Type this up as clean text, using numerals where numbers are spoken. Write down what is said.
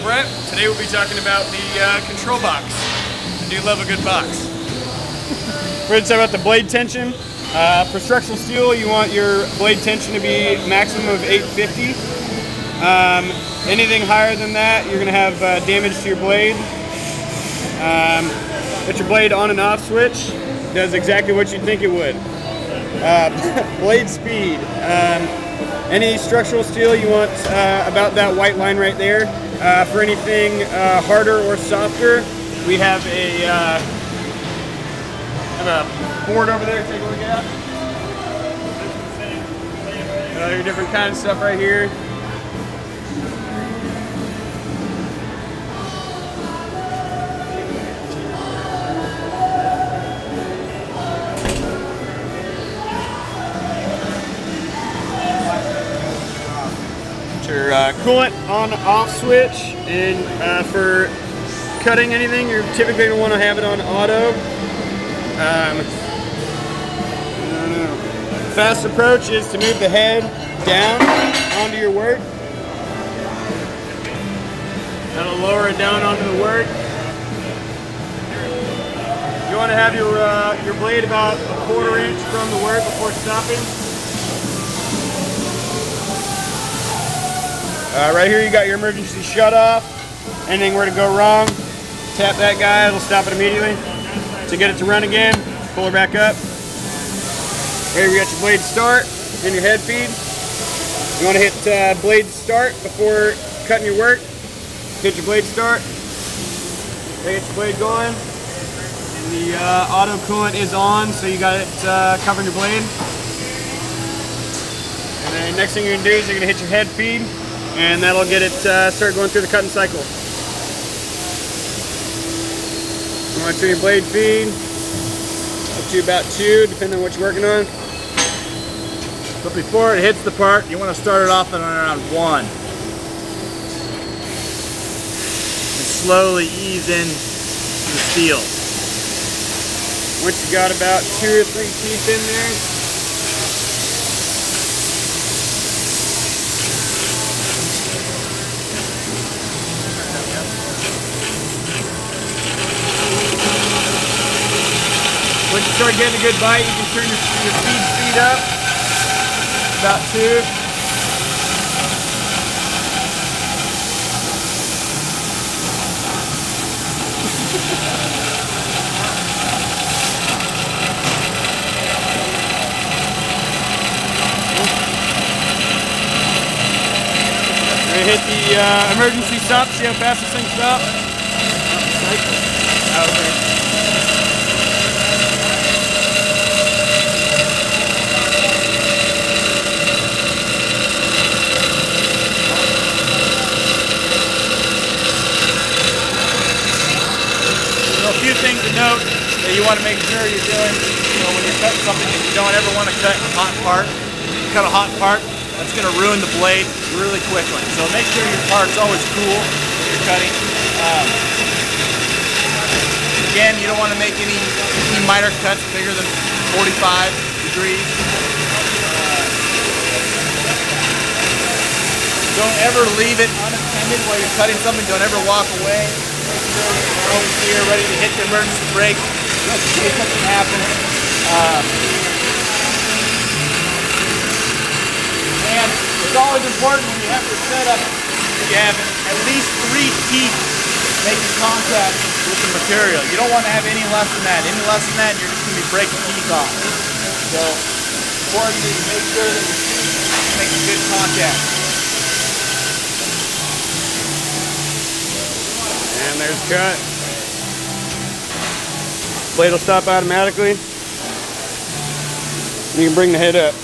Brett. Today we'll be talking about the control box. I do love a good box. We're going to talk about the blade tension. For structural steel, you want your blade tension to be maximum of 850. Anything higher than that, you're going to have damage to your blade. Put your blade on and off switch. Does exactly what you think it would. Blade speed. Any structural steel, you want about that white line right there. For anything harder or softer, we have a board over there. Take a look at. Your different kinds of stuff right here. Your coolant on/off switch, and for cutting anything, you're typically going to want to have it on auto. Fast approach is to move the head down onto your work. That'll lower it down onto the work. You want to have your blade about a 1/4 inch from the work before stopping. Right here you got your emergency shut off. Anything were to go wrong, tap that guy, it'll stop it immediately. To get it to run again, pull her back up. Here we got your blade start and your head feed. You want to hit blade start before cutting your work. Hit your blade start. Get your blade going. And the auto coolant is on, so you got it covering your blade. And then next thing you're going to do is you're going to hit your head feed, and that'll get it start going through the cutting cycle. You want to turn your blade feed up to about 2, depending on what you're working on. But before it hits the part, you want to start it off at around 1. And slowly ease in to the steel. Once you got about 2 or 3 teeth in there, once you start getting a good bite, you can turn your feed speed up about 2. We're gonna hit the emergency stop. See how fast this thing stops. Okay. A few things to note that you want to make sure you're doing, when you're cutting something, that you don't ever want to cut a hot part. If you cut a hot part, that's going to ruin the blade really quickly. So make sure your part's always cool when you're cutting. Again, you don't want to make any minor cuts bigger than 45 degrees. Don't ever leave it unattended while you're cutting something. Don't ever walk away. Make sure you're over here ready to hit the emergency brake just in case something happens. And it's always important when you have your setup, you have at least 3 teeth making contact with the material. You don't want to have any less than that. Any less than that, you're just going to be breaking teeth off. So it's important that you make sure that your teeth make good contact. And there's cut. Blade will stop automatically. You can bring the head up.